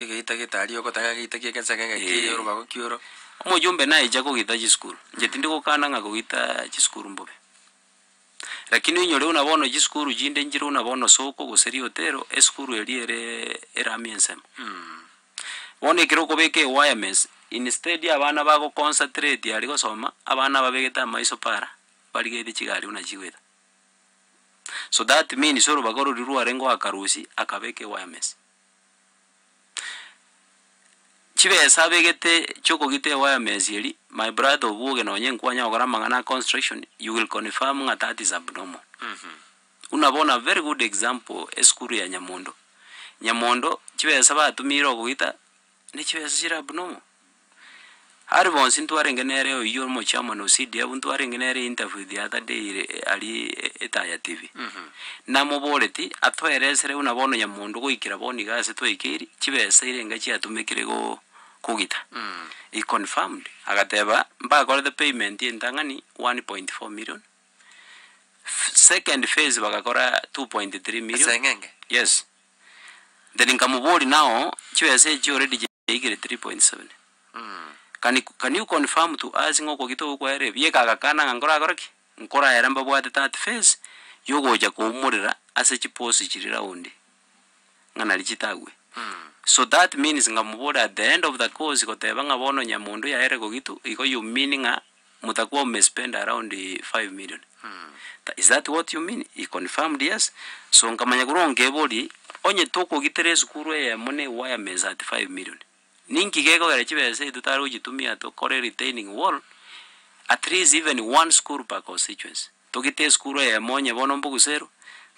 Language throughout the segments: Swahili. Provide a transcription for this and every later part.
Geita gitari okotaka geita kekesege kiyo bago kioro. Omujumbe naye jako gita chiskuru. Jetindi gukana nga gita chiskuru mbobe. Lakini unyore unabono chiskuru jinde njire unabono soko guseri hotero eskuru eliere eramiensem. Bone kiroko beke wirements instead abana bago concentrate yali gosoma abana babegeta maiso para bali gete chigari unachigweta. So that means soro bagoro riru arengo akarusi akabeke wirements. Chibe sabegete choko gite wirements yeli my brother obuge no nyenkwanya ogara mangana construction you will confirm nga that is abnormal. Unabona very good example eskuru ya Nyamondo. Nyamondo chibe saba atumiro ogita ni chibe sira abnormal. Hari bonsi ntwarengenere oyo mo chama no CD abuntu arengenere interview the other day ali etaya TV. Na moboleti atweresere unabono Nyamondo goikira boni gase twekiri chibe sairenga chi atumekire go kugita. He confirmed agateba mbakora the payment yentangani 1.4 million. Second phase bagakora 2.3 million. Sengenge. Yes. Then nkamuboli now chibe say already jigire 3.7. Can you confirm to us ngoko gito ko ere bieka gakana ngora goraki nkora yaramba bwate that phase yogoja ko umurira ase chiposi chirira undi ngana lichitagwe. So that means ngamubola at the end of the course goteba ngabono Nyamondo ya ere gogito iko you meaning mutakuwa umespend around 5 million. Is that what you mean? He confirmed yes. So nkamanya kuronge bodi onye toko gitere skuru ya mone wirements at 5 million. Ninki keko gara chibese tutaro ujitumia to kore retaining wall at least even one school per constituency. Tokite skuru ya monye bono mbugusero,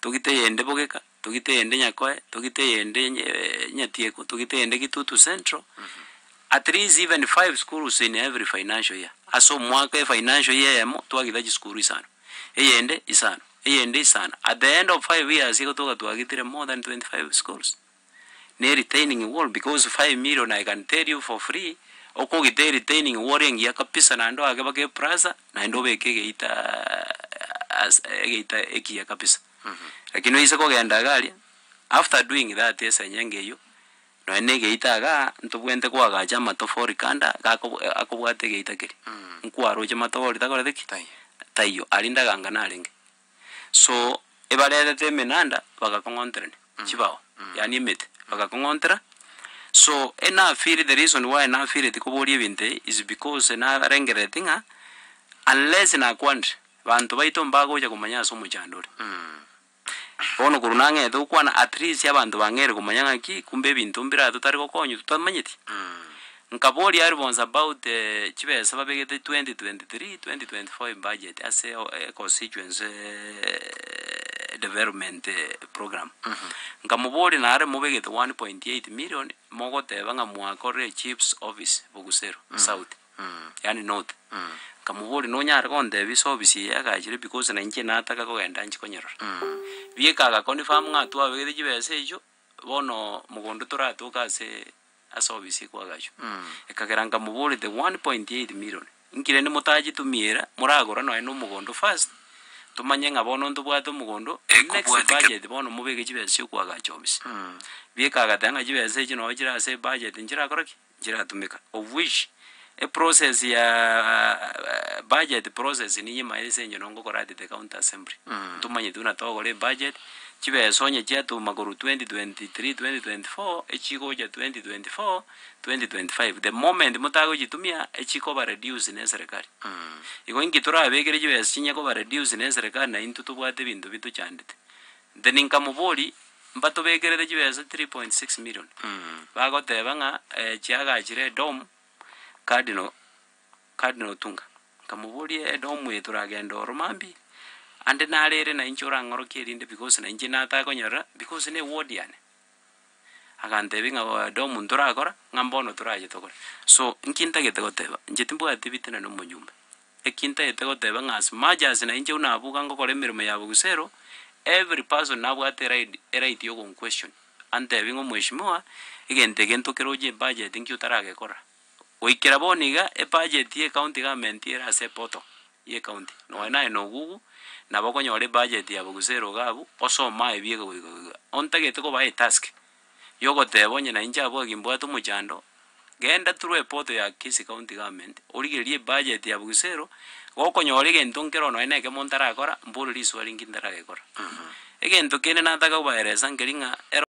tokite yende bogeka, tokite yende Nyakoe, tokite yende Nyatieko, tokite yende Kitutu Central. At least even 5 schools in every financial year. Aso mwaka financial year yamo tuwagitaji skuru isano. Eyende isano. Eyende isano. At the end of 5 years yiko toka tuwagitire more than 25 schools. Ne retaining wall because 5 million I can tell you for free. Oko gite retaining wall yengi ya kapisa na ndo ageba praza na ndo beke geita eki ya kapisa. Lakini isa ko genda gali after doing that yes nyenge yo no ene geita aga ntubwente kwa gaja matofori kanda akobwate geita kiri. Nkwaro je matofori takore deki. Tayo alinda ganga na alenge. So ebalete temenanda bakakongontrene chibao yani emete bakakongontra. So ena feel the reason why na feel it kubori ebinte is because na rengere tinga unless na kwand bantu baito mbago ja kumanya so mujandore. Ono kurunange edo kwana at least yabantu bangere kumanya ki kumbe bintu mbira tutari kokonyu tutamanyiti. Nkabori was about chibe sababegete 2023-2024 budget as a constituency development program. Nkamubori na are mubegete 1.8 million mogote banga mwakore chief's office Bugusero South. Yani north. Kamubori no nyara konde biso office yakajire because na nje nataka kogenda nchi konyerora. Bieka ga confirm nga tuwa begete chibe sejo bono mugondo turatuka se asobisi kwa gacho. Ekageranga mubole the 1.8 million. Inkire ni mutaji tumiera muragora no eno mugondo first. Tumanye ngabono ndubwato mugondo next budget bono mubege chibese kwa gacho obisi. Bieka gatanga chibese chino gira se budget njira koraki njira tumika of which a process ya budget process ni nyima ile senyo nongo korati the county assembly. Tumanye tunatogole budget chibe sonye chetu maguru 2023-2024 echiko ja 2024-2025 the moment mutago jitumia echiko ba reduce ne serikali iko ingi turabegere chibe sinya ko ba reduce ne serikali na into tubwate bintu bitu chandite then inkamuboli mbato begere chibe 3.6 million bagoteba nga chiaga chire dom cardinal tunga kamuboli dom yeturagenda oromambi ande nalere na inchora ngorokirinde because na injina ta konyora because ne ward yani agante binga wa do mundura akora ngambono turaje tokora so nkinta gete goteba njitimbo atibitena no munyumba ekinta gete goteba ngas majas na inje una abuga ngokore mirimo yabo gusero every person nabo ate right yo con question ante bingo mweshimwa igente gento keroje budget nki utarage kora oikira boniga e budget ye county government era se poto ye county no na no gugu na bakonyore budget ya Bugusero gabu osoma ebiego ontage to ko bae task yogoteba nyina inja abo gimbwatu muchando genda through report ya Kisii County Government origerie budget ya Bugusero gokonyora egento nkero no eneke montara akora mburu liswa lingi ndara gekora egento kene nataka ubaeresa ngeringa